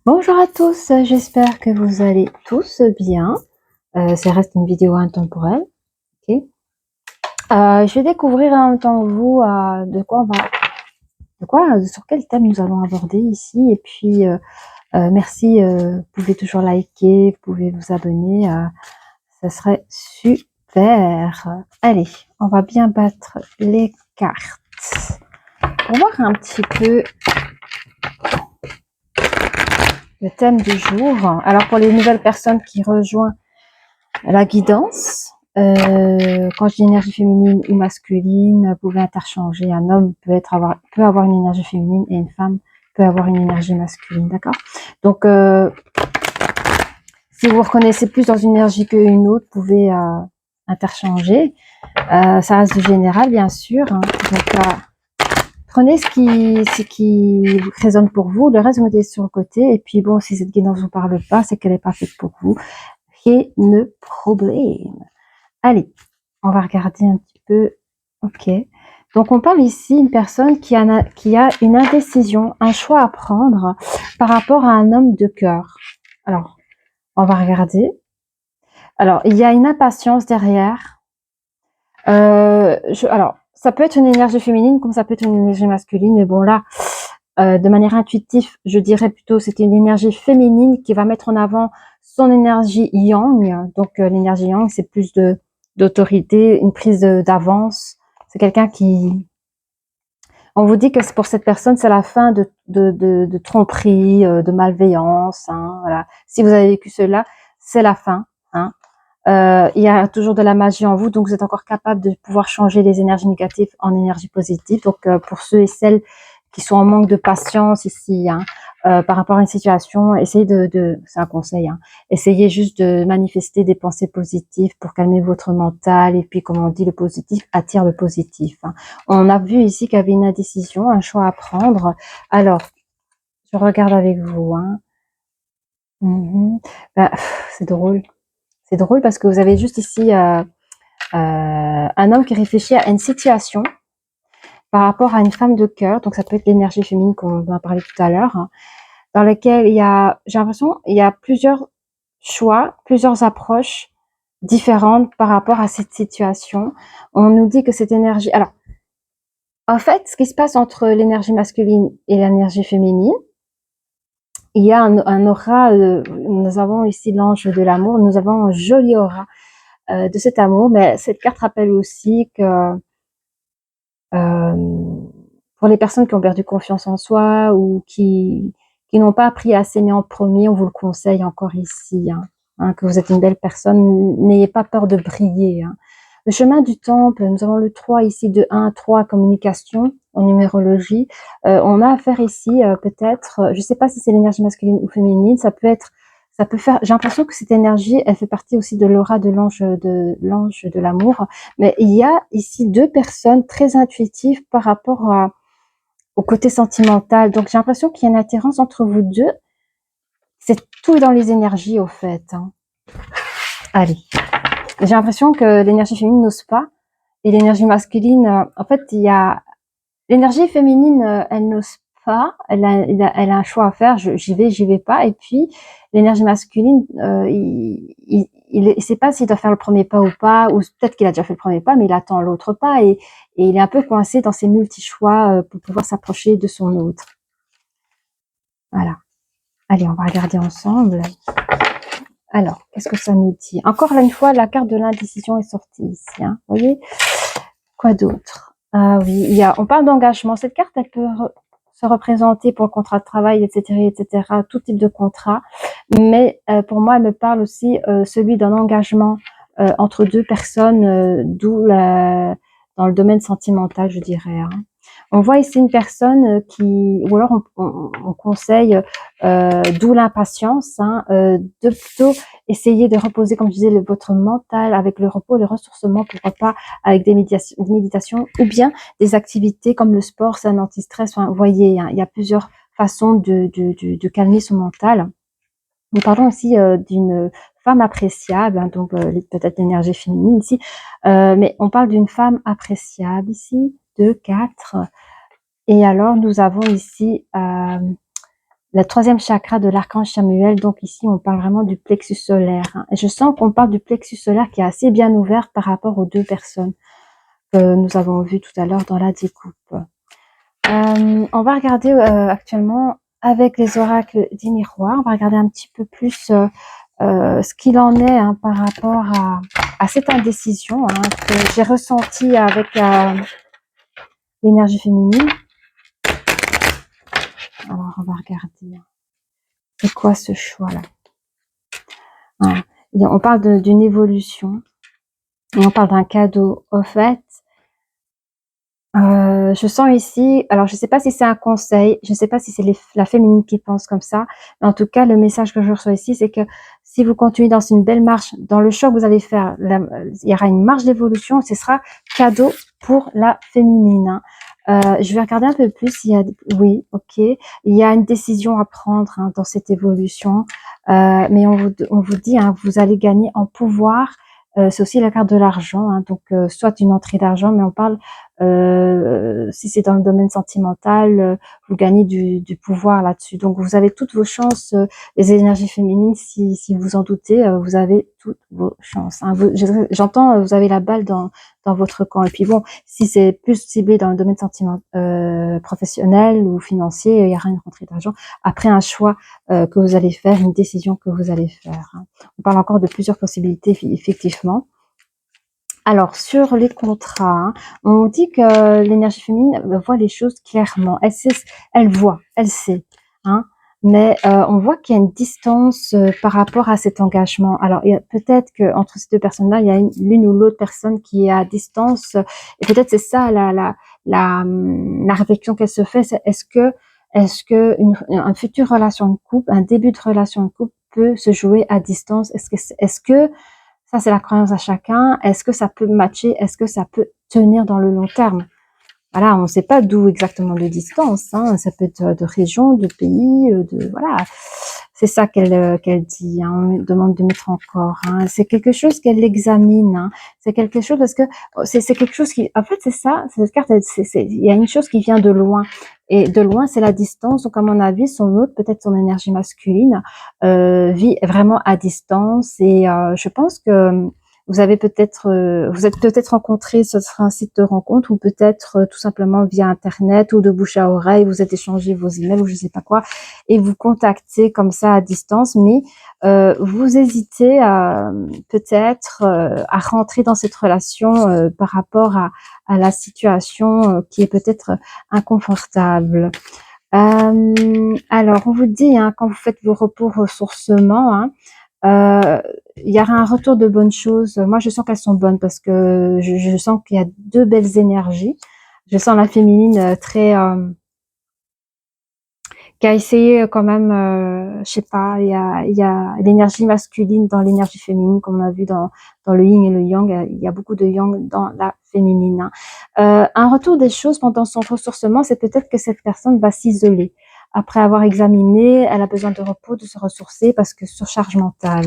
Bonjour à tous, j'espère que vous allez tous bien. Ça reste une vidéo intemporelle. Ok. Je vais découvrir en même temps que vous sur quel thème nous allons aborder ici. Et puis, merci. Vous pouvez toujours liker, vous pouvez vous abonner. Ça serait super. Allez, on va bien battre les cartes pour voir un petit peu le thème du jour. Alors, pour les nouvelles personnes qui rejoignent la guidance, quand je dis énergie féminine ou masculine, vous pouvez interchanger. Un homme peut avoir une énergie féminine et une femme peut avoir une énergie masculine, d'accord? Donc, si vous vous reconnaissez plus dans une énergie qu'une autre, vous pouvez interchanger. Ça reste du général, bien sûr, hein. Donc, prenez ce qui résonne pour vous. Le reste, vous mettez sur le côté. Et puis, bon, si cette guidance ne vous parle pas, c'est qu'elle n'est pas faite pour vous. Et ne problème. Allez, on va regarder un petit peu. Ok. Donc, on parle ici d'une personne qui a une indécision, un choix à prendre par rapport à un homme de cœur. Alors, on va regarder. Alors, il y a une impatience derrière. Alors, ça peut être une énergie féminine comme ça peut être une énergie masculine. Mais bon, là, de manière intuitive, je dirais plutôt c'est une énergie féminine qui va mettre en avant son énergie yang. Donc, l'énergie yang, c'est plus d'autorité, une prise d'avance. C'est quelqu'un qui... On vous dit que pour cette personne, c'est la fin de tromperie, de malveillance. Hein, voilà. Si vous avez vécu cela, c'est la fin. Hein. Il y a toujours de la magie en vous, donc vous êtes encore capable de pouvoir changer les énergies négatives en énergie positive. Donc, pour ceux et celles qui sont en manque de patience ici, hein, par rapport à une situation, essayez c'est un conseil, hein, essayez juste de manifester des pensées positives pour calmer votre mental. Et puis, comme on dit, le positif attire le positif. Hein. On a vu ici qu'il y avait une indécision, un choix à prendre. Alors, je regarde avec vous. Hein. Ben, c'est drôle. C'est drôle parce que vous avez juste ici un homme qui réfléchit à une situation par rapport à une femme de cœur. Donc, ça peut être l'énergie féminine qu'on a parlé tout à l'heure, hein, dans laquelle j'ai l'impression, il y a plusieurs choix, plusieurs approches différentes par rapport à cette situation. On nous dit que cette énergie... Alors, en fait, ce qui se passe entre l'énergie masculine et l'énergie féminine, il y a un aura, nous avons ici l'ange de l'amour, nous avons un joli aura de cet amour, mais cette carte rappelle aussi que pour les personnes qui ont perdu confiance en soi ou qui n'ont pas appris à s'aimer en premier, on vous le conseille encore ici, hein, hein, que vous êtes une belle personne, n'ayez pas peur de briller. Hein. Le chemin du temple, nous avons le 3 ici, de 1 à 3, communication, en numérologie. On a affaire ici, peut-être, je ne sais pas si c'est l'énergie masculine ou féminine, ça peut faire, j'ai l'impression que cette énergie, elle fait partie aussi de l'aura de l'ange de l'amour. Mais il y a ici deux personnes très intuitives par rapport au côté sentimental. Donc, j'ai l'impression qu'il y a une attirance entre vous deux. C'est tout dans les énergies, au fait. Hein. Allez. J'ai l'impression que l'énergie féminine n'ose pas. Et l'énergie masculine, en fait, il y a... L'énergie féminine, elle n'ose pas. Elle a un choix à faire. J'y vais pas. Et puis, l'énergie masculine, il sait pas s'il doit faire le premier pas ou pas. Ou peut-être qu'il a déjà fait le premier pas, mais il attend l'autre pas. Et il est un peu coincé dans ses multi-choix pour pouvoir s'approcher de son autre. Voilà. Allez, on va regarder ensemble. Alors, qu'est-ce que ça nous dit? Encore une fois, la carte de l'indécision est sortie ici. Hein. Vous voyez? Quoi d'autre? Ah oui, on parle d'engagement. Cette carte, elle peut se représenter pour le contrat de travail, etc., etc., tout type de contrat. Mais pour moi, elle me parle aussi celui d'un engagement entre deux personnes, dans le domaine sentimental, je dirais. Hein. On voit ici une personne ou alors on conseille, d'où l'impatience, hein, de plutôt essayer de reposer, comme je disais, votre mental avec le repos, le ressourcement, pourquoi pas avec des méditations ou bien des activités comme le sport, c'est un anti-stress. Enfin, vous voyez, hein, il y a plusieurs façons de calmer son mental. Nous parlons aussi d'une femme appréciable, hein, donc peut-être l'énergie féminine ici, mais on parle d'une femme appréciable ici, 2, 4. Et alors, nous avons ici le troisième chakra de l'archange Samuel. Donc ici, on parle vraiment du plexus solaire. Hein. Et je sens qu'on parle du plexus solaire qui est assez bien ouvert par rapport aux deux personnes que nous avons vues tout à l'heure dans la découpe. On va regarder actuellement avec les oracles des miroirs. On va regarder un petit peu plus ce qu'il en est hein, par rapport à cette indécision hein, que j'ai ressentie avec l'énergie féminine. Alors, on va regarder. C'est quoi ce choix-là? Voilà. On parle d'une évolution. Et on parle d'un cadeau. Au fait, je sens ici, alors je sais pas si c'est un conseil, je sais pas si c'est la féminine qui pense comme ça, mais en tout cas, le message que je reçois ici, c'est que si vous continuez dans une belle marche, dans le choix que vous allez faire, il y aura une marche d'évolution, ce sera cadeau pour la féminine. Hein. Je vais regarder un peu plus s'il y a, oui, ok, il y a une décision à prendre hein, dans cette évolution, mais on vous dit, hein, vous allez gagner en pouvoir. C'est aussi la carte de l'argent, hein, donc soit une entrée d'argent, mais on parle si c'est dans le domaine sentimental, vous gagnez du pouvoir là-dessus. Donc vous avez toutes vos chances, les énergies féminines, si vous en doutez, vous avez toutes vos chances. Hein. J'entends, vous avez la balle dans votre camp. Et puis bon, si c'est plus ciblé dans le domaine sentimental, professionnel ou financier, il y aura une rentrée d'argent. Après un choix que vous allez faire, une décision que vous allez faire. Hein. On parle encore de plusieurs possibilités, effectivement. Alors, sur les contrats, hein, on dit que l'énergie féminine voit les choses clairement. Elle voit, elle sait. Hein, mais on voit qu'il y a une distance par rapport à cet engagement. Alors, peut-être qu'entre ces deux personnes-là, il y a l'une ou l'autre personne qui est à distance. Et peut-être c'est ça la réflexion qu'elle se fait. Est-ce que une future relation de couple, un début de relation de couple peut se jouer à distance? Est-ce que ça, c'est la croyance à chacun. Est-ce que ça peut matcher? Est-ce que ça peut tenir dans le long terme? Voilà, on ne sait pas d'où exactement de distance. Hein. Ça peut être de région, de pays, voilà. C'est ça qu'elle dit. Hein. On me demande de mettre encore. Hein. C'est quelque chose qu'elle examine. Hein. C'est quelque chose parce que c'est quelque chose qui, en fait, c'est ça. Cette carte, il y a une chose qui vient de loin. Et de loin, c'est la distance. Donc, à mon avis, son autre, peut-être son énergie masculine, vit vraiment à distance. Et je pense que vous avez peut-être, vous êtes peut-être rencontrés, ce sera un site de rencontre, ou peut-être tout simplement via Internet ou de bouche à oreille, vous êtes échangé vos emails ou je sais pas quoi, et vous contactez comme ça à distance, mais vous hésitez peut-être à rentrer dans cette relation par rapport à la situation qui est peut-être inconfortable. Alors, on vous dit, hein, quand vous faites vos repos ressourcement, hein, il y aura un retour de bonnes choses. Moi, je sens qu'elles sont bonnes parce que je sens qu'il y a deux belles énergies. Je sens la féminine très qui a essayé quand même, je sais pas, il y a l'énergie masculine dans l'énergie féminine, comme on a vu dans le yin et le yang. Il y a beaucoup de yang dans la féminine. Hein. Un retour des choses pendant son ressourcement, c'est peut-être que cette personne va s'isoler. Après avoir examiné, elle a besoin de repos, de se ressourcer parce que surcharge mentale.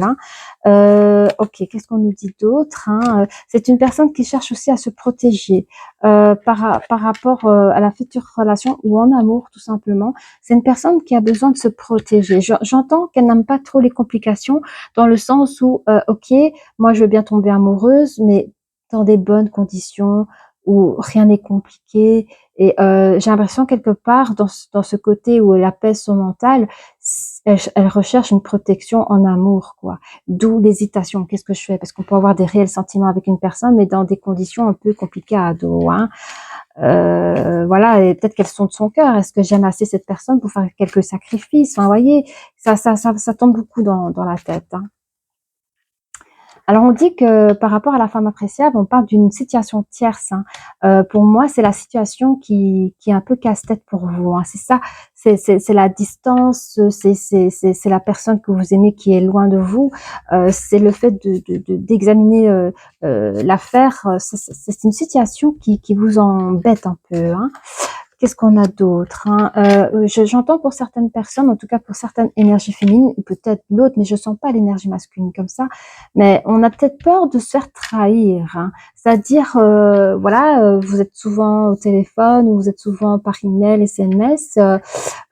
Hein. Ok, qu'est-ce qu'on nous dit d'autre hein. C'est une personne qui cherche aussi à se protéger par rapport à la future relation ou en amour, tout simplement. C'est une personne qui a besoin de se protéger. J'entends qu'elle n'aime pas trop les complications dans le sens où, ok, moi je veux bien tomber amoureuse, mais dans des bonnes conditions où rien n'est compliqué. Et j'ai l'impression quelque part dans ce côté où elle apaise son mental, elle recherche une protection en amour, quoi. D'où l'hésitation. Qu'est-ce que je fais? Parce qu'on peut avoir des réels sentiments avec une personne, mais dans des conditions un peu compliquées à dos. Hein. Voilà, et peut-être qu'elles sont de son cœur. Est-ce que j'aime assez cette personne pour faire quelques sacrifices? Enfin, vous voyez, ça tombe beaucoup dans la tête. Hein. Alors, on dit que par rapport à la femme appréciable, on parle d'une situation tierce. Hein. Pour moi, c'est la situation qui est un peu casse-tête pour vous. Hein. C'est ça, c'est la distance, c'est la personne que vous aimez qui est loin de vous. C'est le fait d'examiner l'affaire. C'est une situation qui vous embête un peu. Hein. Qu'est-ce qu'on a d'autre, hein? J'entends pour certaines personnes, en tout cas pour certaines énergies féminines, ou peut-être l'autre, mais je sens pas l'énergie masculine comme ça. Mais on a peut-être peur de se faire trahir, hein. C'est-à-dire, voilà, vous êtes souvent au téléphone ou vous êtes souvent par email, SMS.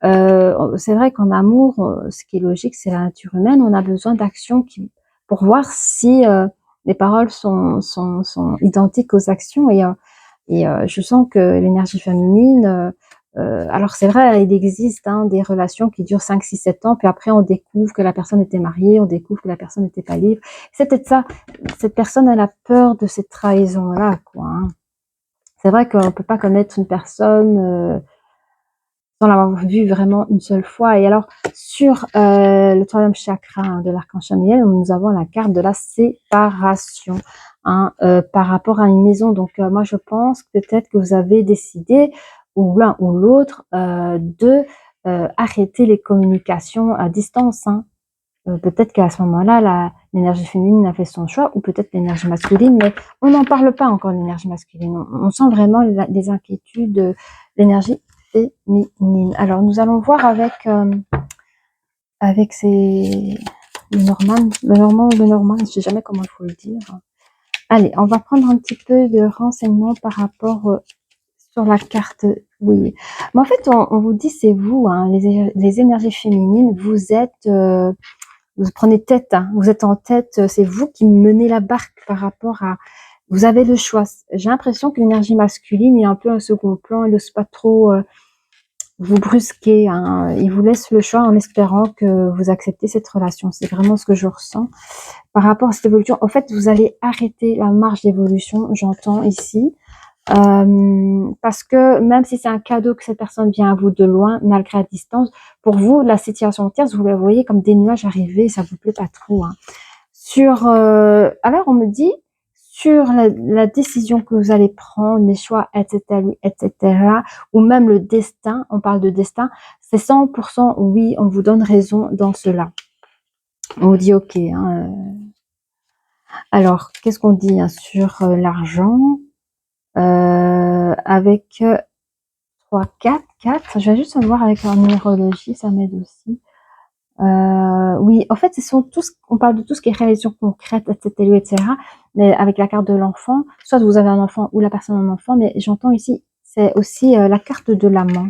C'est vrai qu'en amour, ce qui est logique, c'est la nature humaine. On a besoin d'actions pour voir si les paroles sont identiques aux actions. Et je sens que l'énergie féminine, alors c'est vrai, il existe des relations qui durent 5, 6, 7 ans, puis après on découvre que la personne était mariée, on découvre que la personne n'était pas libre. C'est peut-être ça, cette personne, elle a peur de cette trahison-là, quoi, hein. C'est vrai qu'on peut pas connaître une personne sans l'avoir vue vraiment une seule fois. Et alors, sur le troisième chakra de l'archange Miel, nous avons la carte de la séparation, par rapport à une maison. Donc, moi, je pense peut-être que vous avez décidé, ou l'un ou l'autre, de arrêter les communications à distance, hein. Peut-être qu'à ce moment-là, l'énergie féminine a fait son choix, ou peut-être l'énergie masculine, mais on n'en parle pas encore de l'énergie masculine. On sent vraiment les inquiétudes de l'énergie féminine. Alors, nous allons voir avec le Norman, je ne sais jamais comment il faut le dire. Allez, on va prendre un petit peu de renseignements par rapport sur la carte. Oui, mais en fait, on vous dit, c'est vous, hein, les énergies féminines, vous êtes... vous prenez tête, hein, vous êtes en tête, c'est vous qui menez la barque par rapport à... Vous avez le choix. J'ai l'impression que l'énergie masculine est un peu un second plan, elle n'ose pas trop vous brusquer, hein. Il vous laisse le choix en espérant que vous acceptez cette relation. C'est vraiment ce que je ressens. Par rapport à cette évolution, en fait, vous allez arrêter la marche d'évolution, j'entends ici. Parce que même si c'est un cadeau que cette personne vient à vous de loin, malgré la distance, pour vous, la situation tierce, vous la voyez comme des nuages arrivés, ça vous plaît pas trop, hein. Alors on me dit, sur la décision que vous allez prendre, les choix, etc., ou même le destin, on parle de destin, c'est 100% oui, on vous donne raison dans cela. On vous dit ok, hein. Alors, qu'est-ce qu'on dit, hein, sur l'argent, avec 3, 4, 4. Je vais juste voir avec la numérologie, ça m'aide aussi. Oui, en fait, on parle de tout ce qui est réalisation concrète, etc., mais avec la carte de l'enfant, soit vous avez un enfant ou la personne a un enfant, mais j'entends ici, c'est aussi la carte de l'amant.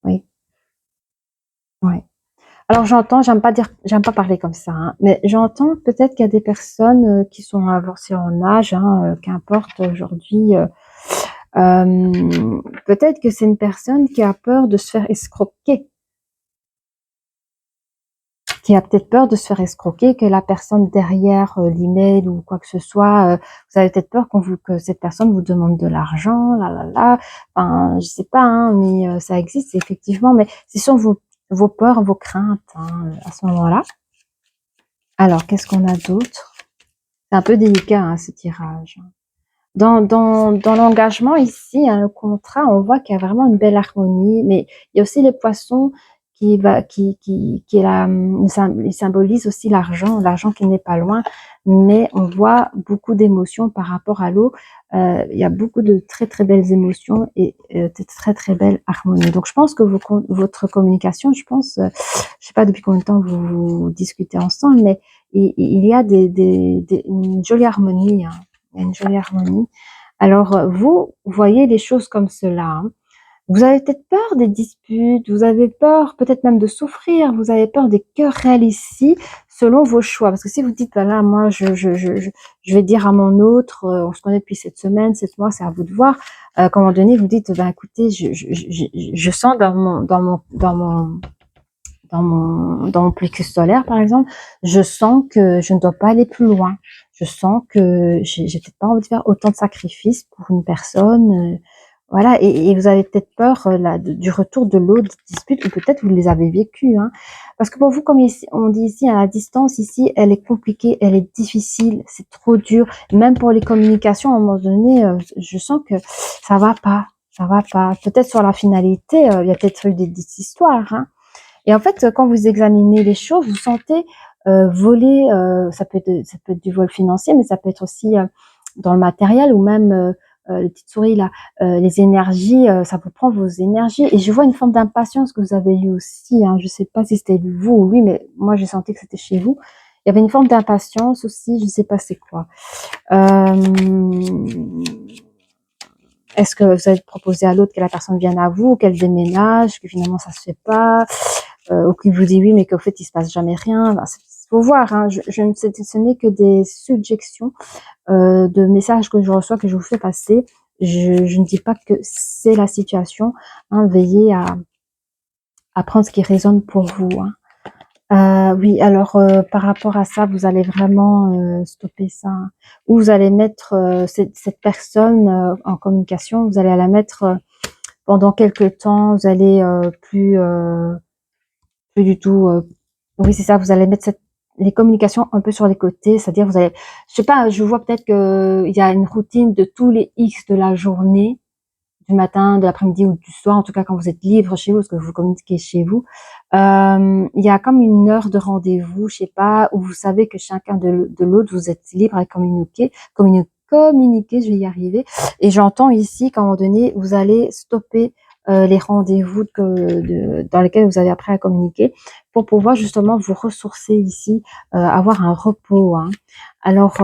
Oui, ouais. Alors j'entends, j'aime pas parler comme ça, hein, mais j'entends peut-être qu'il y a des personnes qui sont avancées en âge, hein, qu'importe aujourd'hui. Peut-être que c'est une personne qui a peur de se faire escroquer, qui a peut-être peur de se faire escroquer, que la personne derrière l'email ou quoi que ce soit, vous avez peut-être peur que cette personne vous demande de l'argent, enfin, je sais pas, hein, mais ça existe effectivement, mais ce sont vos peurs, vos craintes, hein, à ce moment-là. Alors, qu'est-ce qu'on a d'autre? C'est un peu délicat, hein, ce tirage. Dans l'engagement ici, hein, le contrat, on voit qu'il y a vraiment une belle harmonie, mais il y a aussi les poissons qui est là, il symbolise aussi l'argent qui n'est pas loin, mais on voit beaucoup d'émotions par rapport à l'eau. Il y a beaucoup de très très belles émotions et de très très belles harmonies. Donc je pense que votre communication, je sais pas depuis combien de temps vous discutez ensemble, mais il y a une jolie harmonie, hein. Il y a une jolie harmonie. Alors, vous voyez les choses comme cela, hein. Vous avez peut-être peur des disputes, vous avez peur peut-être même de souffrir, vous avez peur des querelles ici, selon vos choix. Parce que si vous dites, voilà, moi, je vais dire à mon autre, on se connaît depuis 7 semaines, 7 mois, c'est à vous de voir. À un moment donné, vous dites, ben, écoutez, je sens dans mon plexus solaire, par exemple, je sens que je ne dois pas aller plus loin. Je sens que j'ai peut-être pas envie de faire autant de sacrifices pour une personne. Voilà, et vous avez peut-être peur du retour de l'autre dispute, ou peut-être vous les avez vécues, hein. Parce que pour vous, comme ici, on dit ici, à la distance, ici, elle est compliquée, elle est difficile, c'est trop dur. Même pour les communications, à un moment donné, je sens que ça va pas, ça va pas. Peut-être sur la finalité, il y a peut-être eu des histoires, hein. Et en fait, quand vous examinez les choses, vous sentez voler, ça peut être du vol financier, mais ça peut être aussi dans le matériel, ou même les petites souris là, les énergies, ça vous prend vos énergies. Et je vois une forme d'impatience que vous avez eu aussi, hein. Je sais pas si c'était vous ou lui, mais moi j'ai senti que c'était chez vous. Il y avait une forme d'impatience aussi, je sais pas c'est quoi. Est-ce que vous avez proposé à l'autre que la personne vienne à vous, qu'elle déménage, que finalement ça se fait pas, ou qu'il vous dit oui, mais qu'au fait il se passe jamais rien. Ben, faut voir, hein. Je ne sais, ce n'est que des suggestions de messages que je reçois, que je vous fais passer. Je ne dis pas que c'est la situation. Hein, veillez à prendre ce qui résonne pour vous. Hein. Oui, alors par rapport à ça, vous allez vraiment stopper ça. Ou vous allez mettre cette personne en communication, vous allez la mettre pendant quelques temps, vous allez plus du tout... oui, c'est ça, vous allez mettre les communications un peu sur les côtés, c'est-à-dire vous allez... Je sais pas, je vois peut-être qu'il y a une routine de tous les X de la journée, du matin, de l'après-midi ou du soir, en tout cas quand vous êtes libre chez vous, parce que vous communiquez chez vous, il y a comme une heure de rendez-vous, je sais pas, où vous savez que chacun de l'autre, vous êtes libre à communiquer, je vais y arriver. Et j'entends ici qu'à un moment donné, vous allez stopper les rendez-vous dans lesquels vous avez appris à communiquer pour pouvoir justement vous ressourcer ici, avoir un repos. Hein. Alors,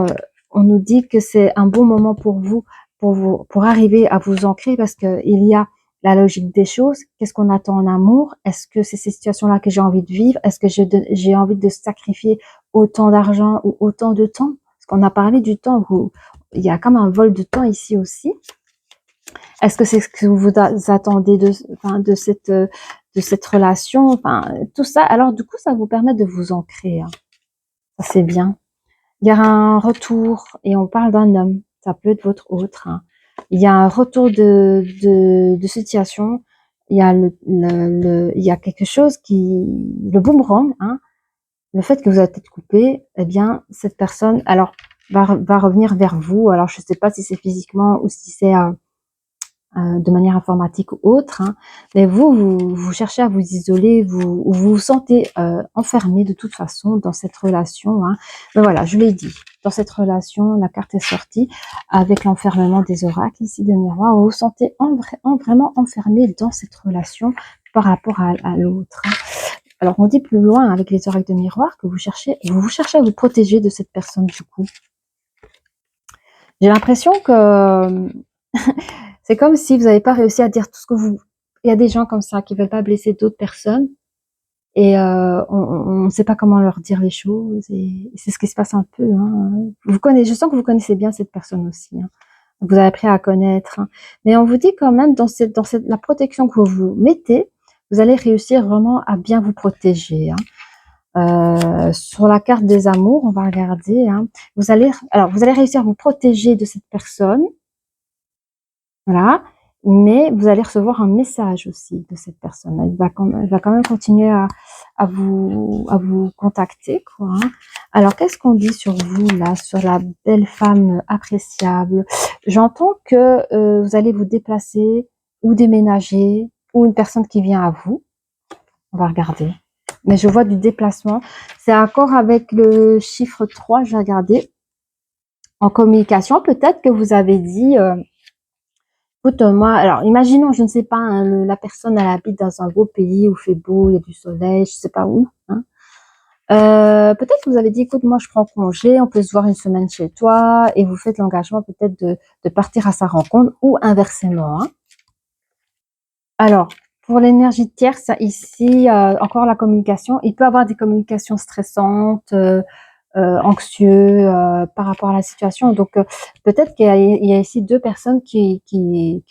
on nous dit que c'est un bon moment pour vous pour arriver à vous ancrer parce que il y a la logique des choses. Qu'est-ce qu'on attend en amour? Est-ce que c'est ces situations-là que j'ai envie de vivre? Est-ce que j'ai envie de sacrifier autant d'argent ou autant de temps? Parce qu'on a parlé du temps où il y a comme un vol de temps ici aussi. Est-ce que c'est ce que vous attendez de cette relation? Enfin, tout ça. Alors, du coup, ça vous permet de vous ancrer. Hein. Ça, c'est bien. Il y a un retour, et on parle d'un homme, ça peut être votre autre. Hein. Il y a un retour de situation, il y a il y a quelque chose le boomerang, hein, le fait que vous avez tête coupée, eh bien, cette personne, alors, va revenir vers vous. Alors, je ne sais pas si c'est physiquement ou si c'est de manière informatique ou autre, hein, mais vous cherchez à vous isoler, vous vous sentez enfermé de toute façon dans cette relation. Hein. Mais voilà, je l'ai dit, dans cette relation, la carte est sortie avec l'enfermement des oracles ici de miroir. Vous vous sentez vraiment enfermé dans cette relation par rapport à l'autre. Hein. Alors on dit plus loin avec les oracles de miroir que vous cherchez à vous protéger de cette personne du coup. J'ai l'impression que c'est comme si vous n'avez pas réussi à dire tout ce que vous... Il y a des gens comme ça qui veulent pas blesser d'autres personnes et on ne sait pas comment leur dire les choses et c'est ce qui se passe un peu. Hein. Je sens que vous connaissez bien cette personne aussi. Hein. Vous avez appris à connaître. Hein. Mais on vous dit quand même, la protection que vous mettez, vous allez réussir vraiment à bien vous protéger. Hein. Sur la carte des amours, on va regarder. Hein. Vous allez réussir à vous protéger de cette personne. Voilà, mais vous allez recevoir un message aussi de cette personne. Elle va quand même continuer à vous contacter, quoi. Hein. Alors, qu'est-ce qu'on dit sur vous, là, sur la belle femme appréciable? J'entends que vous allez vous déplacer ou déménager, ou une personne qui vient à vous. On va regarder. Mais je vois du déplacement. C'est accord avec le chiffre 3, je vais regarder. En communication, peut-être que vous avez dit... écoute, moi, alors imaginons, je ne sais pas, hein, la personne elle habite dans un beau pays où il fait beau, il y a du soleil, je sais pas où. Hein. Peut-être que vous avez dit, écoute, moi je prends congé, on peut se voir une semaine chez toi, et vous faites l'engagement peut-être de partir à sa rencontre, ou inversement. Hein. Alors, pour l'énergie de tierce, ici, encore la communication, il peut avoir des communications stressantes, anxieux par rapport à la situation. Donc, peut-être qu'il y a ici deux personnes qui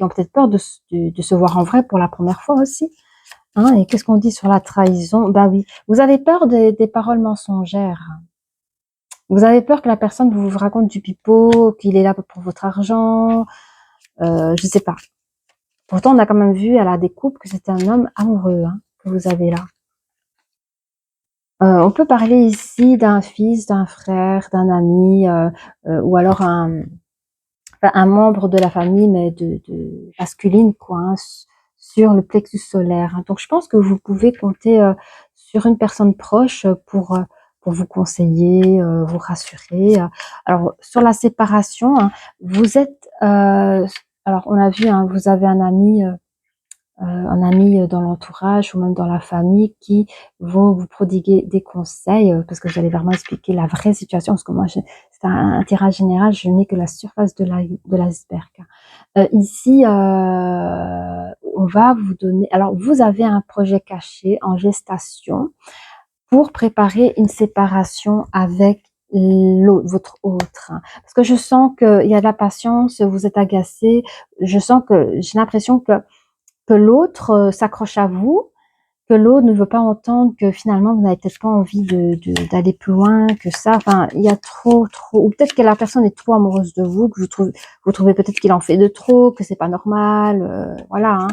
ont peut-être peur de se voir en vrai pour la première fois aussi. Hein, et qu'est-ce qu'on dit sur la trahison? Bah oui, vous avez peur des paroles mensongères. Vous avez peur que la personne vous raconte du pipeau, qu'il est là pour votre argent, je sais pas. Pourtant, on a quand même vu à la découpe que c'est un homme amoureux hein, que vous avez là. On peut parler ici d'un fils, d'un frère, d'un ami, ou alors un membre de la famille, mais de masculine, quoi, hein, sur le plexus solaire. Hein. Donc, je pense que vous pouvez compter sur une personne proche pour vous conseiller, vous rassurer. Alors, sur la séparation, hein, vous êtes Alors, on a vu, hein, vous avez un ami dans l'entourage ou même dans la famille qui vont vous prodiguer des conseils parce que vous allez vraiment expliquer la vraie situation. Parce que moi, c'est un tirage général, je n'ai que la surface de l'iceberg. Ici, on va vous donner... Alors, vous avez un projet caché en gestation pour préparer une séparation avec l'autre, votre autre. Parce que je sens qu'il y a de la patience, vous êtes agacé. Je sens que j'ai l'impression que l'autre s'accroche à vous, que l'autre ne veut pas entendre que finalement vous n'avez peut-être pas envie d'aller plus loin que ça. Enfin, il y a trop, ou peut-être que la personne est trop amoureuse de vous, que vous trouvez peut-être qu'il en fait de trop, que c'est pas normal, voilà. Hein.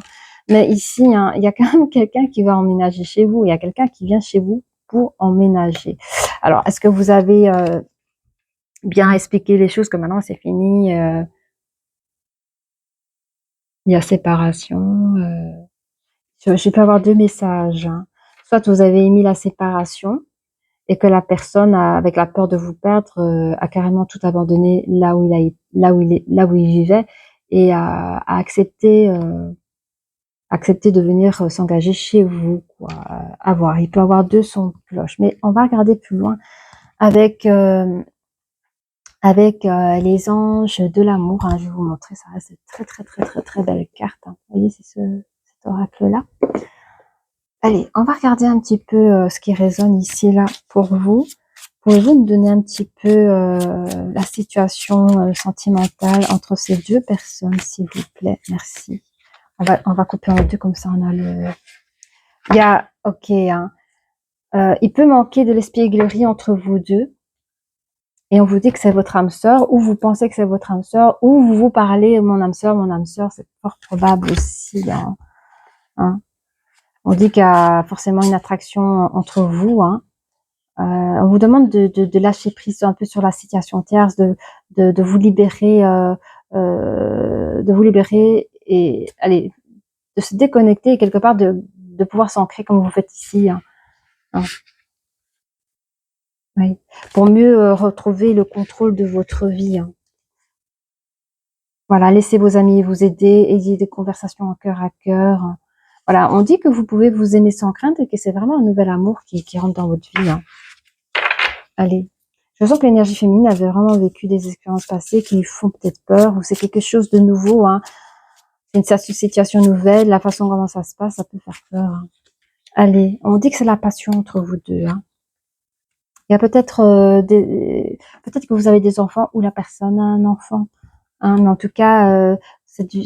Mais ici, hein, il y a quand même quelqu'un qui va emménager chez vous. Il y a quelqu'un qui vient chez vous pour emménager. Alors, est-ce que vous avez bien expliqué les choses que maintenant c'est fini, il y a séparation. Je peux avoir deux messages. Hein. Soit vous avez émis la séparation et que la personne, avec la peur de vous perdre, a carrément tout abandonné là où il vivait et a accepté, de venir s'engager chez vous. Quoi. À voir. Il peut avoir deux sons de cloche, mais on va regarder plus loin avec les anges de l'amour. Hein. Je vais vous montrer, ça reste très très très très très belle carte. Hein. Vous voyez, c'est cet oracle là. Allez, on va regarder un petit peu ce qui résonne ici, là, pour vous. Pouvez-vous me donner un petit peu la situation sentimentale entre ces deux personnes, s'il vous plaît? Merci. On va couper en deux, comme ça on a le... Il y a... Ok, hein. Il peut manquer de l'espièglerie entre vous deux. Et on vous dit que c'est votre âme sœur, ou vous pensez que c'est votre âme sœur, ou vous vous parlez, mon âme sœur, c'est fort probable aussi. Hein. On dit qu'il y a forcément une attraction entre vous. Hein. On vous demande de lâcher prise un peu sur la situation tierce, de vous libérer, et allez, de se déconnecter et quelque part de pouvoir s'ancrer comme vous faites ici. Hein. Hein. Oui. Pour mieux retrouver le contrôle de votre vie. Hein. Voilà, laissez vos amis vous aider, ayez des conversations en cœur à cœur. Voilà, on dit que vous pouvez vous aimer sans crainte et que c'est vraiment un nouvel amour qui rentre dans votre vie. Hein. Allez, je sens que l'énergie féminine avait vraiment vécu des expériences passées qui lui font peut-être peur, ou c'est quelque chose de nouveau. Hein. C'est une situation nouvelle, la façon comment ça se passe, ça peut faire peur. Hein. Allez, on dit que c'est la passion entre vous deux. Hein. Il y a peut-être peut-être que vous avez des enfants ou la personne a un enfant. Hein, mais en tout cas,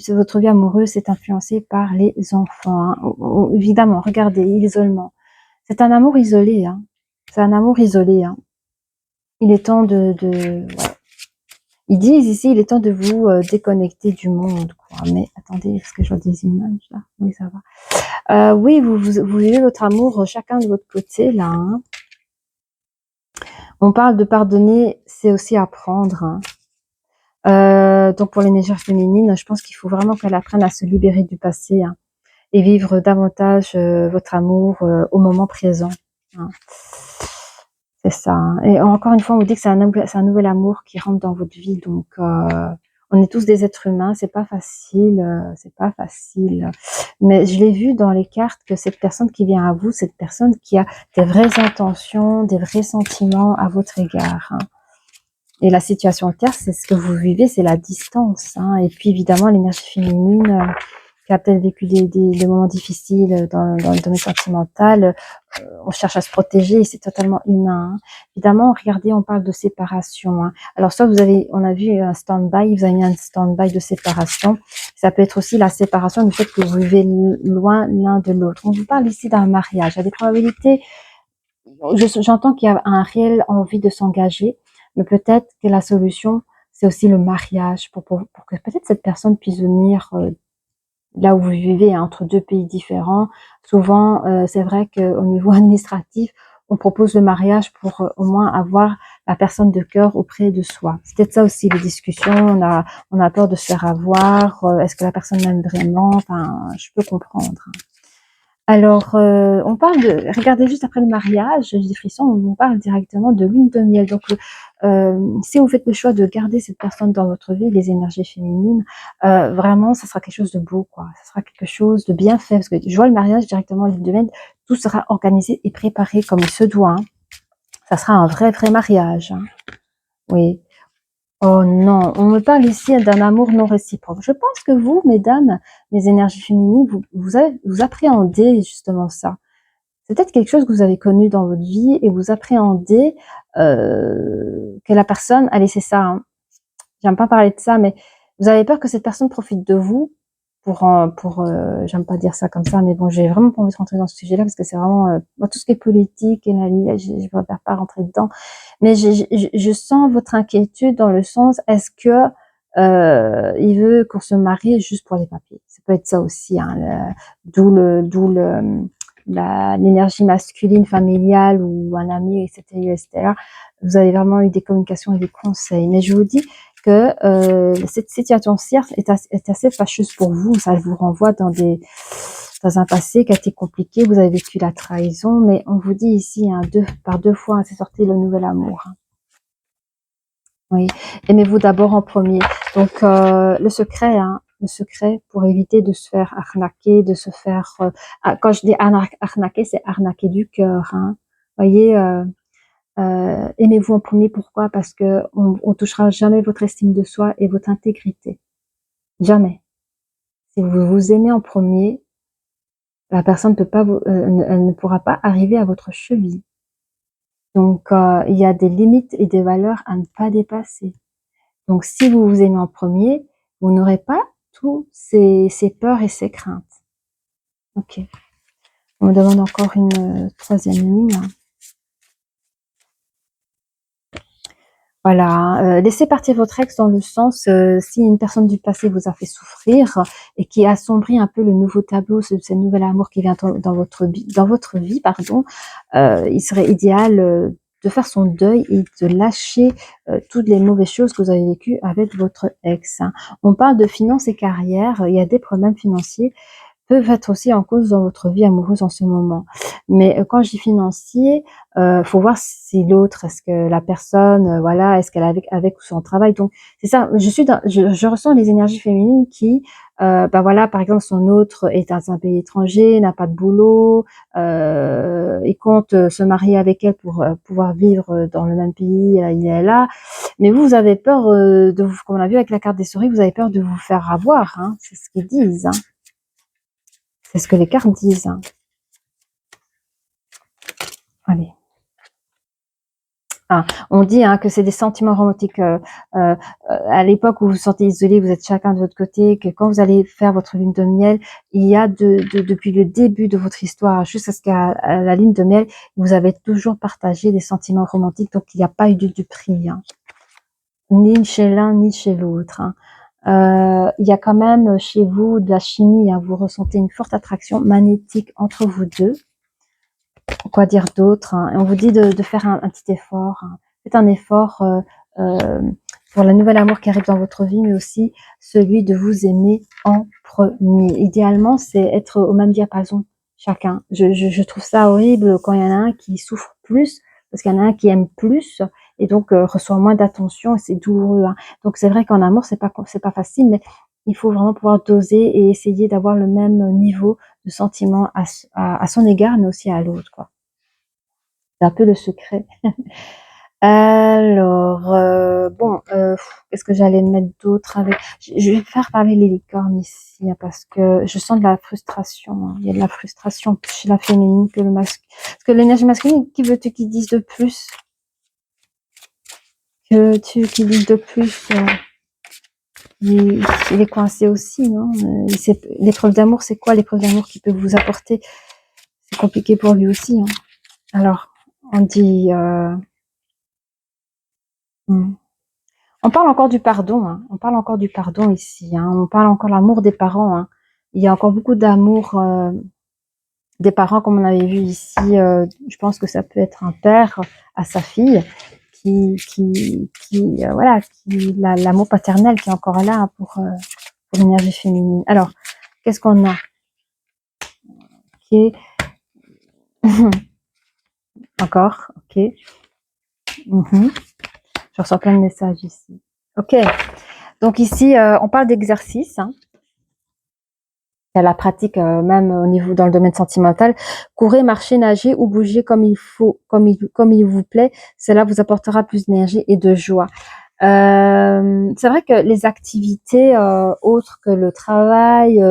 votre vie amoureuse est influencée par les enfants. Hein. Évidemment, regardez, l'isolement. C'est un amour isolé. Hein. C'est un amour isolé. Hein. Il est temps ouais. Ils disent ici, il est temps de vous déconnecter du monde. Quoi. Mais attendez, parce que je vois des images là. Oui, ça va. Oui, vous vivez votre amour chacun de votre côté là. Hein. On parle de pardonner, c'est aussi apprendre. Hein. Donc pour l'énergie féminine, je pense qu'il faut vraiment qu'elle apprenne à se libérer du passé hein, et vivre davantage votre amour au moment présent. Hein. C'est ça. Hein. Et encore une fois, on vous dit que c'est un nouvel amour qui rentre dans votre vie. Donc on est tous des êtres humains, c'est pas facile, c'est pas facile. Mais je l'ai vu dans les cartes que cette personne qui vient à vous, cette personne qui a des vraies intentions, des vrais sentiments à votre égard. Hein. Et la situation terre, c'est ce que vous vivez, c'est la distance. Hein. Et puis évidemment, l'énergie féminine qui a peut-être vécu des moments difficiles dans le domaine sentimental, on cherche à se protéger et c'est totalement humain. Hein. Évidemment, regardez, on parle de séparation. Hein. Alors soit on a vu un stand-by, vous avez mis un stand-by de séparation. Ça peut être aussi la séparation du fait que vous vivez loin l'un de l'autre. On vous parle ici d'un mariage. Il y a des probabilités, j'entends qu'il y a un réel envie de s'engager, mais peut-être que la solution, c'est aussi le mariage pour que peut-être cette personne puisse venir là où vous vivez, hein, entre deux pays différents. Souvent, c'est vrai qu'au niveau administratif, on propose le mariage pour au moins avoir la personne de cœur auprès de soi. C'est peut-être ça aussi les discussions. On a peur de se faire avoir. Est-ce que la personne m'aime vraiment? Enfin, je peux comprendre. Alors, on parle de... Regardez, juste après le mariage, j'ai des frissons, on parle directement de lune de miel. Donc, si vous faites le choix de garder cette personne dans votre vie, les énergies féminines, vraiment, ça sera quelque chose de beau, quoi. Ça sera quelque chose de bien fait, parce que je vois le mariage directement en ligne de mène, tout sera organisé et préparé comme il se doit. Hein. Ça sera un vrai mariage. Hein. Oui. Oh non, on me parle ici d'un amour non réciproque. Je pense que vous, mesdames, les énergies féminines, vous appréhendez justement ça. C'est peut-être quelque chose que vous avez connu dans votre vie et vous appréhendez que la personne a laissé ça. Hein. J'aime pas parler de ça, mais vous avez peur que cette personne profite de vous pour j'aime pas dire ça comme ça, mais bon, j'ai vraiment pas envie de rentrer dans ce sujet-là parce que c'est vraiment moi, tout ce qui est politique et je préfère pas rentrer dedans. Mais je sens votre inquiétude dans le sens, est-ce que il veut qu'on se marie juste pour les papiers? Ça peut être ça aussi, hein, d'où l'énergie masculine familiale ou un ami, etc., etc. Vous avez vraiment eu des communications et des conseils. Mais je vous dis que cette situation-ci est assez fâcheuse pour vous. Ça vous renvoie dans un passé qui a été compliqué. Vous avez vécu la trahison, mais on vous dit ici, hein, par deux fois, hein, c'est sorti le nouvel amour. Hein. Oui, aimez-vous d'abord en premier. Donc le secret pour éviter de se faire arnaquer, de se faire. Quand je dis arnaquer, c'est arnaquer du cœur. Hein. Voyez. Aimez-vous en premier, pourquoi? Parce que on touchera jamais votre estime de soi et votre intégrité. Jamais. Si vous vous aimez en premier, la personne peut pas elle ne pourra pas arriver à votre cheville. Donc, il y a des limites et des valeurs à ne pas dépasser. Donc, si vous vous aimez en premier, vous n'aurez pas tous ces peurs et ces craintes. Ok. On me demande encore une troisième ligne. Voilà, laissez partir votre ex dans le sens, si une personne du passé vous a fait souffrir et qui assombrit un peu le nouveau tableau, ce nouvel amour qui vient dans votre vie, pardon, il serait idéal de faire son deuil et de lâcher toutes les mauvaises choses que vous avez vécues avec votre ex. Hein. On parle de finances et carrière, il y a des problèmes financiers peuvent être aussi en cause dans votre vie amoureuse en ce moment. Mais quand je dis financier, faut voir si l'autre, est-ce que la personne, voilà, est-ce qu'elle est avec ou sans travail. Donc c'est ça, je ressens les énergies féminines qui, bah voilà, par exemple, son autre est dans un pays étranger, n'a pas de boulot, il compte se marier avec elle pour pouvoir vivre dans le même pays, il est là. Mais vous avez peur de vous, comme on a vu avec la carte des souris, vous avez peur de vous faire avoir. Hein, c'est ce qu'ils disent. Hein. C'est ce que les cartes disent. Hein. Allez. Ah, on dit hein, que c'est des sentiments romantiques. À l'époque où vous vous sentez isolé, vous êtes chacun de votre côté, que quand vous allez faire votre lune de miel, il y a depuis le début de votre histoire jusqu'à ce qu'à la lune de miel, vous avez toujours partagé des sentiments romantiques, donc il n'y a pas eu du prix, hein. Ni chez l'un ni chez l'autre. Hein. Il y a quand même chez vous de la chimie, hein, vous ressentez une forte attraction magnétique entre vous deux. Quoi dire d'autre? Hein. On vous dit de faire un petit effort. Hein. Faites un effort pour la nouvelle amour qui arrive dans votre vie, mais aussi celui de vous aimer en premier. Idéalement, c'est être au même diapason chacun. Je trouve ça horrible quand il y en a un qui souffre plus, parce qu'il y en a un qui aime plus et donc reçoit moins d'attention et c'est douloureux. Hein. Donc c'est vrai qu'en amour, c'est pas facile, mais il faut vraiment pouvoir doser et essayer d'avoir le même niveau de sentiment à son égard, mais aussi à l'autre, quoi. C'est un peu le secret. Alors, bon, qu'est-ce que j'allais mettre d'autre avec... Je vais faire parler les licornes ici, hein, parce que je sens de la frustration. Hein. Il y a de la frustration plus chez la féminine que le masculin. Parce que l'énergie masculine, qui veux-tu qu'ils disent de plus? Que veux-tu qu'ils disent de plus? Il est coincé aussi, non? L'épreuve d'amour, c'est quoi l'épreuve d'amour qu'il peut vous apporter? C'est compliqué pour lui aussi. Hein. Alors, on dit... On parle encore du pardon, hein. On parle encore du pardon ici, hein. On parle encore de l'amour des parents, hein. Il y a encore beaucoup d'amour des parents, comme on avait vu ici. Je pense que ça peut être un père à sa fille voilà, l'amour paternel qui est encore là hein, pour l'énergie féminine. Alors, qu'est-ce qu'on a? Ok. Encore, ok. Je reçois plein de messages ici. Ok. Donc ici, on parle d'exercice. Hein. Il y a la pratique, même au niveau dans le domaine sentimental. Courez, marchez, nagez ou bougez comme il faut, comme il vous plaît. Cela vous apportera plus d'énergie et de joie. C'est vrai que les activités autres que le travail,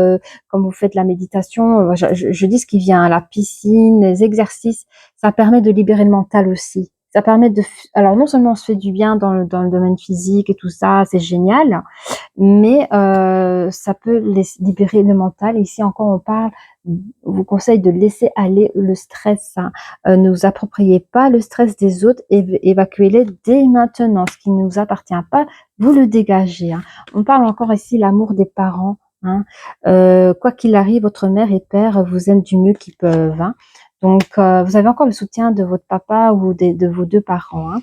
comme vous faites la méditation, je dis ce qui vient, la piscine, les exercices, ça permet de libérer le mental aussi. Ça permet alors non seulement on se fait du bien dans le domaine physique et tout ça, c'est génial, mais ça peut libérer le mental. Ici encore, on vous conseille de laisser aller le stress. Hein. Ne vous appropriez pas le stress des autres, évacuez-les dès maintenant. Ce qui ne nous appartient pas, vous le dégagez. Hein. On parle encore ici l'amour des parents. Hein. Quoi qu'il arrive, votre mère et père vous aiment du mieux qu'ils peuvent. Hein. Donc, vous avez encore le soutien de votre papa ou de vos deux parents. Hein.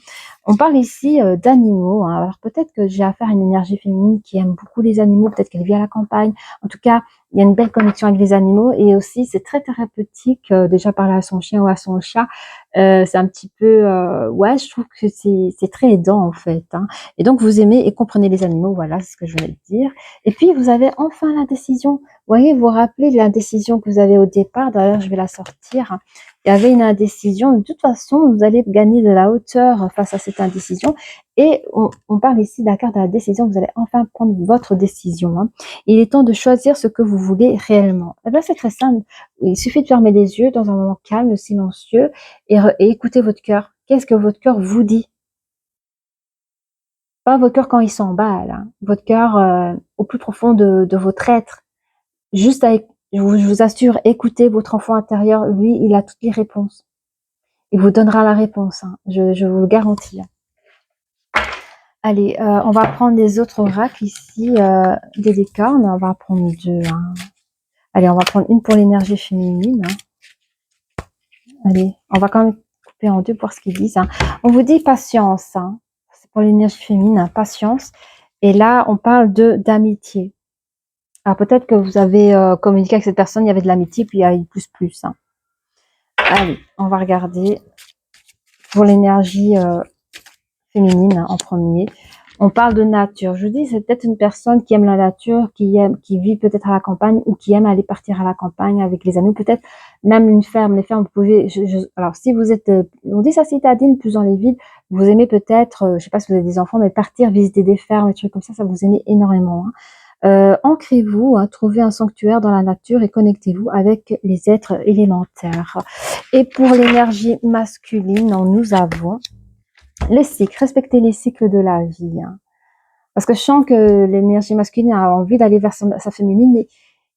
On parle ici d'animaux. Hein. Alors, peut-être que j'ai affaire à une énergie féminine qui aime beaucoup les animaux. Peut-être qu'elle vit à la campagne. En tout cas, il y a une belle connexion avec les animaux. Et aussi, c'est très thérapeutique. Déjà, parler à son chien ou à son chat, c'est un petit peu... ouais, je trouve que c'est très aidant, en fait. Hein. Et donc, vous aimez et comprenez les animaux. Voilà, c'est ce que je voulais dire. Et puis, vous avez enfin la décision. Vous voyez, vous vous rappelez de la décision que vous avez au départ. D'ailleurs, je vais la sortir. Il y avait une indécision. De toute façon, vous allez gagner de la hauteur face à cette indécision. Et on parle ici de la carte de la décision. Vous allez enfin prendre votre décision. Hein. Il est temps de choisir ce que vous voulez réellement. Eh bien, c'est très simple. Il suffit de fermer les yeux dans un moment calme, silencieux, et écouter votre cœur. Qu'est-ce que votre cœur vous dit? Pas votre cœur quand il s'emballe. Hein. Votre cœur au plus profond de votre être. Juste avec, je vous assure, écoutez votre enfant intérieur. Lui, il a toutes les réponses. Il vous donnera la réponse. Hein. Je vous le garantis. Allez, on va prendre les autres oracles ici, des licornes. On va en prendre deux. Hein. Allez, on va prendre une pour l'énergie féminine. Hein. Allez, on va quand même couper en deux pour ce qu'ils disent. Hein. On vous dit patience. Hein. C'est pour l'énergie féminine, hein, patience. Et là, on parle d'amitié. Alors peut-être que vous avez communiqué avec cette personne, il y avait de l'amitié, puis il y a eu plus. Hein. Allez, on va regarder pour l'énergie féminine en premier. On parle de nature. Je vous dis, c'est peut-être une personne qui aime la nature, qui vit peut-être à la campagne ou qui aime aller partir à la campagne avec les amis. Peut-être même une ferme. Les fermes, vous pouvez. Alors, si vous êtes, on dit ça citadine, plus dans les villes, vous aimez peut-être, je sais pas si vous avez des enfants, mais partir visiter des fermes, des trucs comme ça vous aimez énormément. Hein. Ancrez-vous, hein, trouvez un sanctuaire dans la nature et connectez-vous avec les êtres élémentaires. Et pour l'énergie masculine, nous avons les cycles, respecter les cycles de la vie. Hein. Parce que je sens que l'énergie masculine a envie d'aller vers sa féminine, mais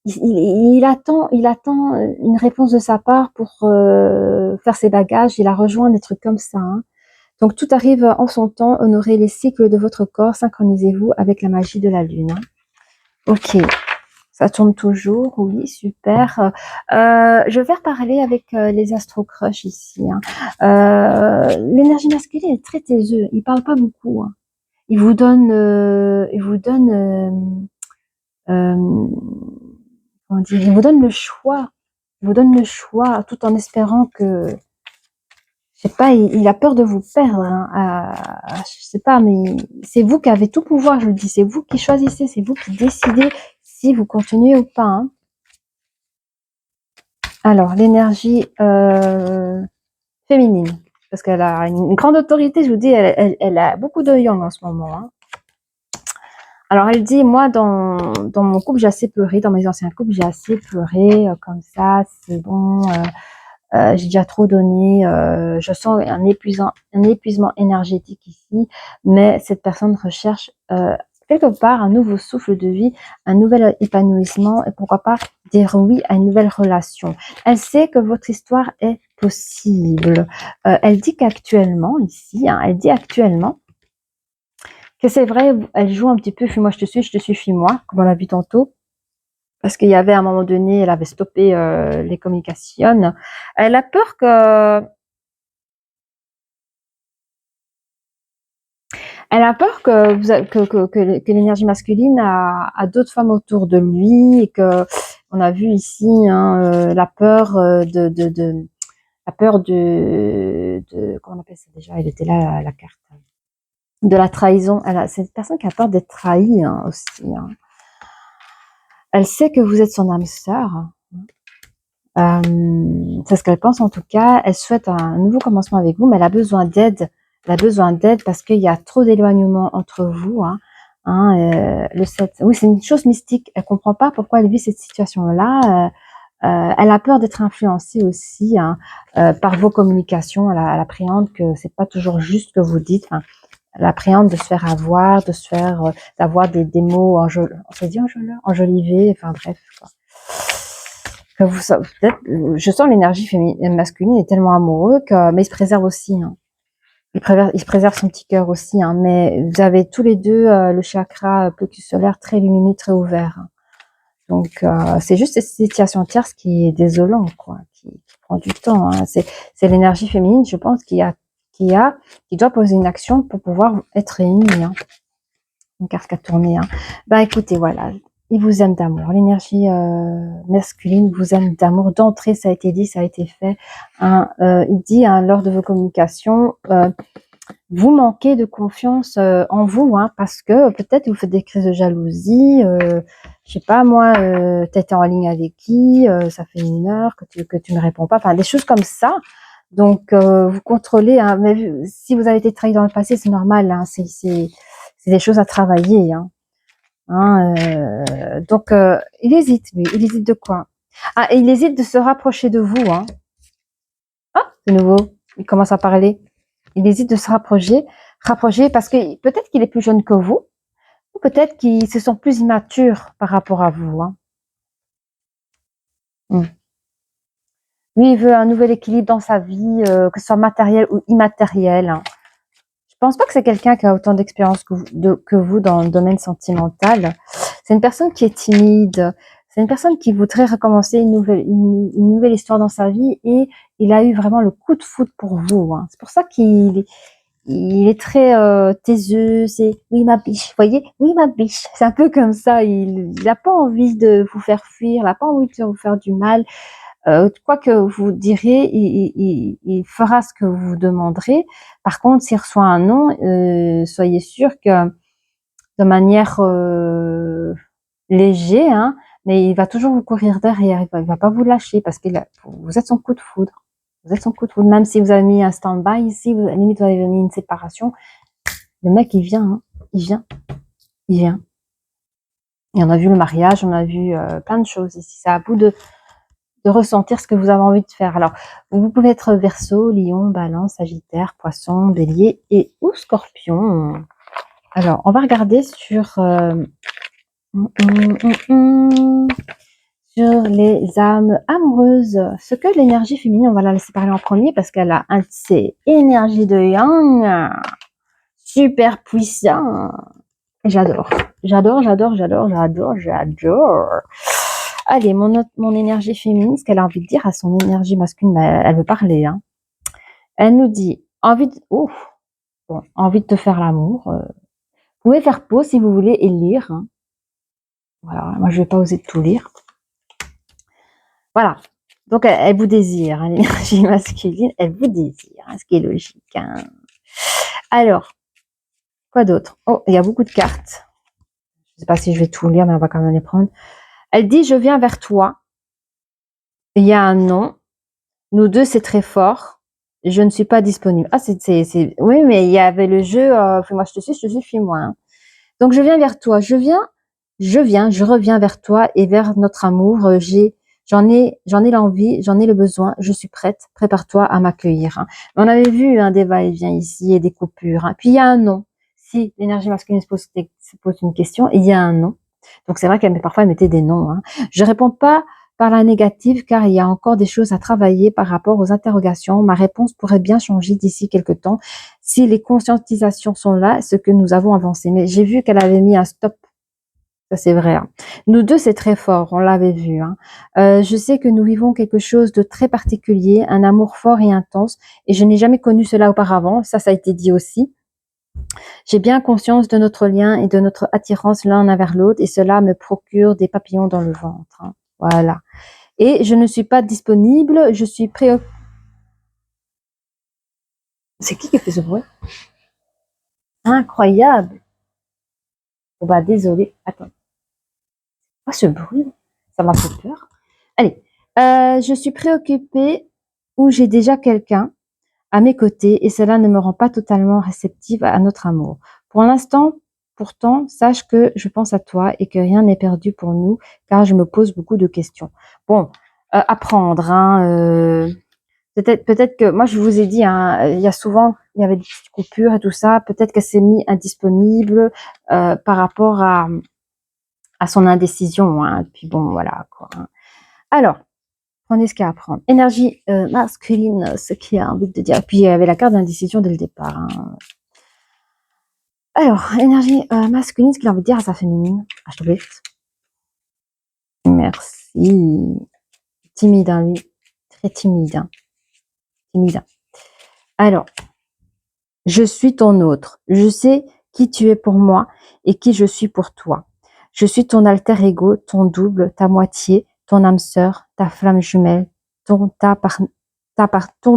il attend une réponse de sa part pour faire ses bagages, il a rejoint des trucs comme ça. Hein. Donc tout arrive en son temps, honorez les cycles de votre corps, synchronisez-vous avec la magie de la lune. Hein. Ok, ça tourne toujours, oui, super. Je vais reparler avec les astro-crush ici. Hein. L'énergie masculine est très taiseux, il parle pas beaucoup. Hein. Il vous donne, comment dire, il vous donne le choix. Il vous donne le choix, tout en espérant que, je sais pas, il a peur de vous perdre. Hein, je sais pas, mais c'est vous qui avez tout pouvoir, je le dis. C'est vous qui choisissez, c'est vous qui décidez si vous continuez ou pas. Hein. Alors, l'énergie féminine, parce qu'elle a une grande autorité, je vous dis, elle a beaucoup de yang en ce moment. Hein. Alors, elle dit, moi, dans mon couple, j'ai assez pleuré, dans mes anciens couples, j'ai assez pleuré, comme ça, c'est bon, j'ai déjà trop donné, je sens un épuisement énergétique ici, mais cette personne recherche quelque part un nouveau souffle de vie, un nouvel épanouissement et pourquoi pas dire oui à une nouvelle relation. Elle sait que votre histoire est possible. Elle dit qu'actuellement, ici, hein, elle dit actuellement que c'est vrai, elle joue un petit peu fuis-moi, je te suis, fuis-moi, comme on l'a vu tantôt. Parce qu'il y avait à un moment donné, elle avait stoppé les communications. Elle a peur que l'énergie masculine a d'autres femmes autour de lui et que on a vu ici hein, la peur la peur de comment on appelle ça déjà, elle était là la carte. de la trahison. C'est une personne qui a peur d'être trahie hein, aussi. Hein. Elle sait que vous êtes son âme sœur. C'est ce qu'elle pense en tout cas. Elle souhaite un nouveau commencement avec vous, mais elle a besoin d'aide. Elle a besoin d'aide parce qu'il y a trop d'éloignement entre vous. Hein. Le 7. Oui, c'est une chose mystique. Elle comprend pas pourquoi elle vit cette situation-là. Elle a peur d'être influencée aussi hein, par vos communications. Elle appréhende que c'est pas toujours juste ce que vous dites. Enfin, elle appréhende de se faire avoir, de se faire, d'avoir des mots on se dit enjolivés. Enfin bref. Quoi. Que vous, peut-être, je sens l'énergie féminine, masculine est tellement amoureux que, mais il se préserve aussi. Hein. Il préserve son petit cœur aussi. Hein, mais vous avez tous les deux le chakra plexus solaire très lumineux, très ouvert. Hein. Donc c'est juste cette situation tierce qui est désolant, quoi, qui prend du temps. Hein. C'est l'énergie féminine, je pense, qui doit poser une action pour pouvoir être réunie. Hein. Une carte qui a tourné. Hein. Bah écoutez, voilà, il vous aime d'amour. L'énergie masculine vous aime d'amour. D'entrée, ça a été dit, ça a été fait. Hein. Il dit hein, lors de vos communications, vous manquez de confiance en vous, hein, parce que peut-être vous faites des crises de jalousie. Je sais pas moi, t'étais en ligne avec qui, ça fait 1 heure que tu me réponds pas. Enfin, des choses comme ça. Donc vous contrôlez. Hein, mais si vous avez été trahi dans le passé, c'est normal. Hein, c'est des choses à travailler. Hein. Donc, il hésite, lui. Il hésite de quoi? Ah, et il hésite de se rapprocher de vous. Hein. Ah, de nouveau, il commence à parler. Il hésite de se rapprocher parce que peut-être qu'il est plus jeune que vous, ou peut-être qu'ils se sont plus immatures par rapport à vous. Hein. Lui, il veut un nouvel équilibre dans sa vie, que ce soit matériel ou immatériel. Hein. Je pense pas que c'est quelqu'un qui a autant d'expérience que vous dans le domaine sentimental. C'est une personne qui est timide. C'est une personne qui voudrait recommencer une nouvelle histoire dans sa vie et il a eu vraiment le coup de foudre pour vous. Hein. C'est pour ça il est très taiseux. C'est oui ma biche, vous voyez, oui ma biche. C'est un peu comme ça. Il a pas envie de vous faire fuir, il a pas envie de vous faire du mal. Quoi que vous diriez, il fera ce que vous demanderez. Par contre, s'il reçoit un non, soyez sûr que de manière léger, hein, mais il va toujours vous courir derrière. Il va pas vous lâcher parce que vous êtes son coup de foudre. Vous êtes son coup de foudre. Même si vous avez mis un stand-by ici, à la limite vous avez mis une séparation, le mec il vient, hein, il vient, il vient. Et on a vu le mariage, on a vu plein de choses ici. C'est à vous de ressentir ce que vous avez envie de faire. Alors, vous pouvez être Verseau, Lion, Balance, Sagittaire, Poisson, Bélier et ou Scorpion. Alors, on va regarder sur sur les âmes amoureuses. Ce que l'énergie féminine, on va la laisser parler en premier parce qu'elle a un de ces énergies de Yang super puissant. J'adore. J'adore. Allez, mon énergie féminine, ce qu'elle a envie de dire à son énergie masculine, elle veut parler. Hein. Elle nous dit, envie de te faire l'amour. Vous pouvez faire pause si vous voulez et lire. Hein. Voilà, moi je vais pas oser tout lire. Voilà. Donc elle vous désire, hein, l'énergie masculine, elle vous désire, hein, ce qui est logique. Hein. Alors, quoi d'autre? Oh, il y a beaucoup de cartes. Je sais pas si je vais tout lire, mais on va quand même les prendre. Elle dit, je viens vers toi. Il y a un nom. Nous deux, c'est très fort. Je ne suis pas disponible. Ah, oui, mais il y avait le jeu, moi je te suis, fuis-moi. Hein. Donc, je viens vers toi. Je reviens vers toi et vers notre amour. J'en ai l'envie, j'en ai le besoin. Je suis prête. Prépare-toi à m'accueillir. Hein. On avait vu des va-et-vient ici et des coupures. Hein. Puis, il y a un nom. Si l'énergie masculine se pose une question, il y a un nom. Donc, c'est vrai parfois, elle mettait des noms. Hein. Je réponds pas par la négative, car il y a encore des choses à travailler par rapport aux interrogations. Ma réponse pourrait bien changer d'ici quelques temps. Si les conscientisations sont là, ce que nous avons avancé. Mais j'ai vu qu'elle avait mis un stop. Ça, c'est vrai. Hein. Nous deux, c'est très fort. On l'avait vu. Hein. Je sais que nous vivons quelque chose de très particulier, un amour fort et intense. Et je n'ai jamais connu cela auparavant. Ça a été dit aussi. J'ai bien conscience de notre lien et de notre attirance l'un vers l'autre. Et cela me procure des papillons dans le ventre. Hein. Voilà. Et je ne suis pas disponible, je suis préoccupée. C'est qui a fait ce bruit? Incroyable. Oh bah désolé. Attends. Pas ce bruit. Ça m'a fait peur. Allez. Je suis préoccupée ou j'ai déjà quelqu'un à mes côtés et cela ne me rend pas totalement réceptive à notre amour. Pour l'instant, pourtant, sache que je pense à toi et que rien n'est perdu pour nous car je me pose beaucoup de questions. Bon, apprendre, hein, peut-être que moi je vous ai dit, hein, il y a souvent il y avait des petites coupures et tout ça. Peut-être qu'elle s'est mise indisponible par rapport à son indécision. Hein, puis bon, voilà quoi. Hein. Alors, prenez ce qu'il y a à prendre. Énergie masculine, ce qui a envie de dire. Puis il y avait la carte d'indécision dès le départ. Hein. Alors, énergie masculine, ce qu'il a envie de dire à sa féminine. Ah, je te plaît. Merci. Timide, hein, lui. Très timide. Hein. Timide. Alors, je suis ton autre. Je sais qui tu es pour moi et qui je suis pour toi. Je suis ton alter ego, ton double, ta moitié, ton âme sœur, ta flamme jumelle, ton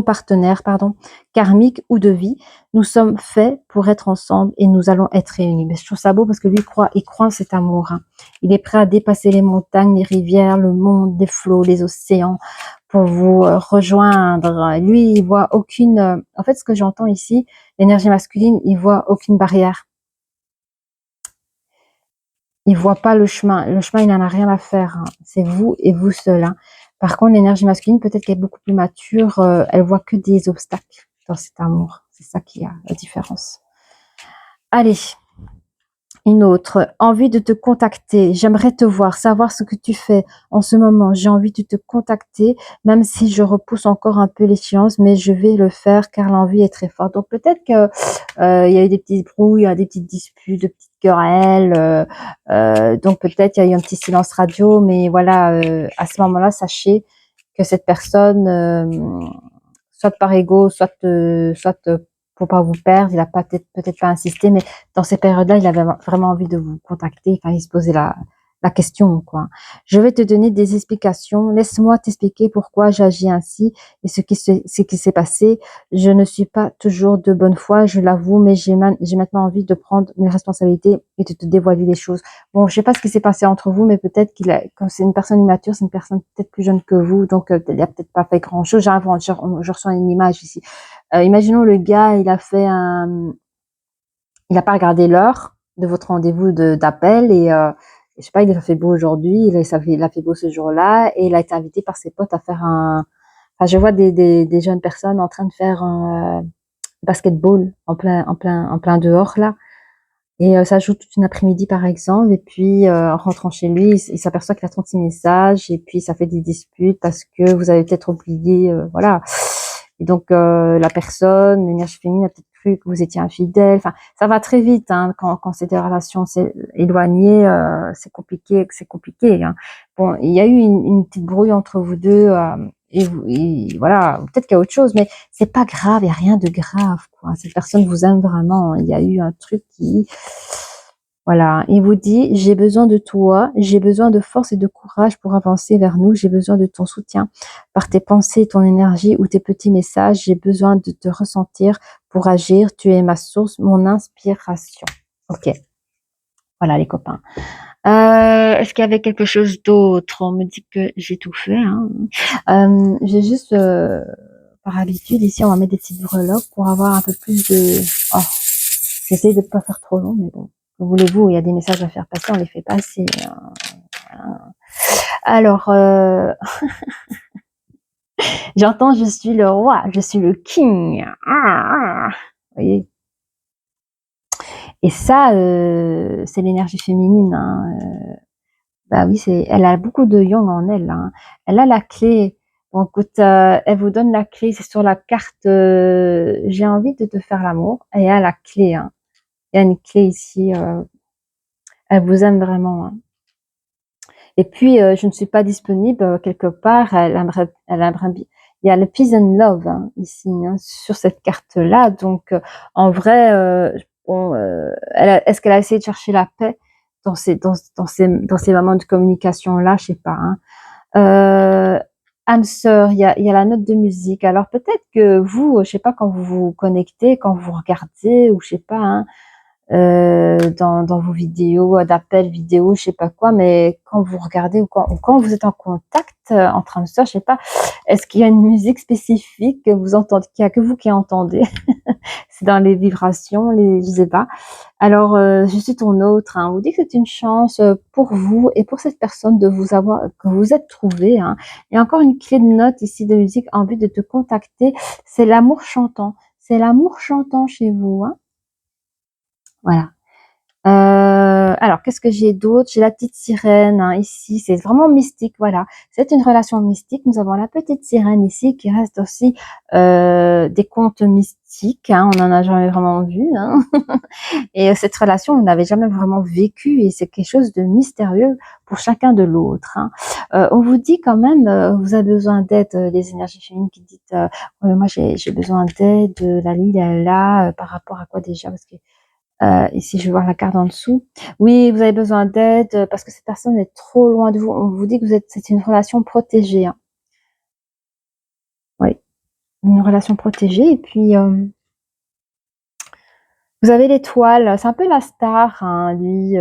partenaire, pardon, karmique ou de vie. Nous sommes faits pour être ensemble et nous allons être réunis. Mais je trouve ça beau parce que lui il croit en cet amour. Hein. Il est prêt à dépasser les montagnes, les rivières, le monde, les flots, les océans pour vous rejoindre. Lui, il voit aucune. En fait, ce que j'entends ici, l'énergie masculine, il voit aucune barrière. Il voit pas le chemin. Le chemin, il n'en a rien à faire. Hein. C'est vous et vous seul. Hein. Par contre, l'énergie masculine, peut-être qu'elle est beaucoup plus mature. Elle voit que des obstacles dans cet amour. C'est ça qui a la différence. Allez, une autre. Envie de te contacter. J'aimerais te voir, savoir ce que tu fais en ce moment. J'ai envie de te contacter, même si je repousse encore un peu l'échéance, mais je vais le faire car l'envie est très forte. Donc peut-être que il y a eu des petites brouilles, des petites disputes, de petites querelles. Donc peut-être il y a eu un petit silence radio, mais voilà, à ce moment-là, sachez que cette personne, soit par ego, soit pour pas vous perdre, il a pas peut-être pas insisté, mais dans ces périodes-là, il avait vraiment envie de vous contacter. Enfin, il se posait la question, quoi. Je vais te donner des explications. Laisse-moi t'expliquer pourquoi j'agis ainsi et ce qui s'est passé. Je ne suis pas toujours de bonne foi, je l'avoue, mais j'ai maintenant envie de prendre mes responsabilités et de te dévoiler les choses. Bon, je sais pas ce qui s'est passé entre vous, mais peut-être quand c'est une personne immature, c'est une personne peut-être plus jeune que vous, donc il a peut-être pas fait grand-chose. Je reçois une image ici. Imaginons le gars, il a pas regardé l'heure de votre rendez-vous d'appel et je sais pas, il a fait beau aujourd'hui, il a fait beau ce jour-là et il a été invité par ses potes à faire enfin, je vois des jeunes personnes en train de faire un basketball en plein dehors là. Et ça joue toute une après-midi par exemple. Et puis en rentrant chez lui, il s'aperçoit qu'il a 36 messages et puis ça fait des disputes parce que vous avez peut-être oublié, voilà. Et donc la personne, l'énergie féminine a peut-être cru que vous étiez infidèle. Enfin, ça va très vite hein, quand c'est des relations éloignées, c'est compliqué, Hein. Bon, il y a eu une petite brouille entre vous deux. Et voilà, peut-être qu'il y a autre chose, mais c'est pas grave, il y a rien de grave, quoi. Cette personne vous aime vraiment. Il y a eu un truc voilà, il vous dit, j'ai besoin de toi, j'ai besoin de force et de courage pour avancer vers nous, j'ai besoin de ton soutien par tes pensées, ton énergie ou tes petits messages, j'ai besoin de te ressentir pour agir, tu es ma source, mon inspiration. Ok, voilà les copains. Est-ce qu'il y avait quelque chose d'autre? On me dit que j'ai tout fait. Hein. J'ai juste, par habitude, ici, on va mettre des petites breloques pour avoir un peu plus de... Oh, j'essaie de ne pas faire trop long, mais bon. Voulez-vous, il y a des messages à faire passer, on les fait passer. Alors, j'entends, je suis le roi, je suis le king. Vous voyez. Et ça, c'est l'énergie féminine. Hein. Bah oui, elle a beaucoup de yang en elle. Hein. Elle a la clé. Bon, écoute, elle vous donne la clé. C'est sur la carte. J'ai envie de te faire l'amour. Et elle a la clé. Hein. Il y a une clé ici. Elle vous aime vraiment. Hein. Et puis, je ne suis pas disponible quelque part. Elle aimerait bien. Il y a le peace and love hein, ici hein, sur cette carte-là. Donc, en vrai, bon, est-ce qu'elle a essayé de chercher la paix dans ces moments de communication là, je sais pas. Hein. Âme sœur, il y a la note de musique. Alors peut-être que vous, je sais pas, quand vous vous connectez, quand vous regardez, ou je sais pas, hein, dans vos vidéos d'appels vidéo, je sais pas quoi, mais quand vous regardez ou quand vous êtes en contact entre âmes sœurs, je sais pas, est-ce qu'il y a une musique spécifique que vous entendez, qu'il y a que vous qui entendez? C'est dans les vibrations, je sais pas. Alors, je suis ton autre, hein. On vous dit que c'est une chance pour vous et pour cette personne de vous avoir, que vous êtes trouvé, hein. Et encore une clé de note ici de musique en vue de te contacter, c'est l'amour chantant. C'est l'amour chantant chez vous, hein. Voilà. Alors, qu'est-ce que j'ai d'autre? J'ai la petite sirène, hein, ici, c'est vraiment mystique, voilà. C'est une relation mystique. Nous avons la petite sirène ici qui reste aussi des contes mystiques, hein, on n'en a jamais vraiment vu, hein. Et cette relation, on n'avait jamais vraiment vécu et c'est quelque chose de mystérieux pour chacun de l'autre, hein. On vous dit quand même, vous avez besoin d'aide, les énergies féminines qui disent, ouais, moi j'ai besoin d'aide, là, par rapport à quoi déjà? Parce que ici, je vais voir la carte en dessous. Oui, vous avez besoin d'aide parce que cette personne est trop loin de vous. On vous dit que c'est une relation protégée, hein. Oui, une relation protégée. Et puis, vous avez l'étoile. C'est un peu la star, hein, lui.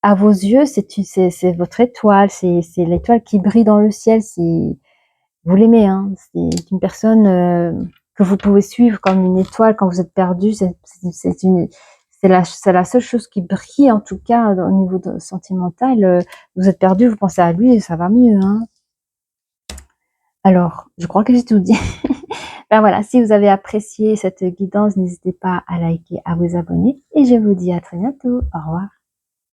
À vos yeux, c'est votre étoile. C'est l'étoile qui brille dans le ciel. Si vous l'aimez, hein. C'est une personne que vous pouvez suivre comme une étoile quand vous êtes perdu. C'est la seule chose qui brille, en tout cas, au niveau sentimental. Vous êtes perdu, vous pensez à lui et ça va mieux, hein. Alors, je crois que j'ai tout dit. Ben voilà, si vous avez apprécié cette guidance, n'hésitez pas à liker, à vous abonner et je vous dis à très bientôt. Au revoir.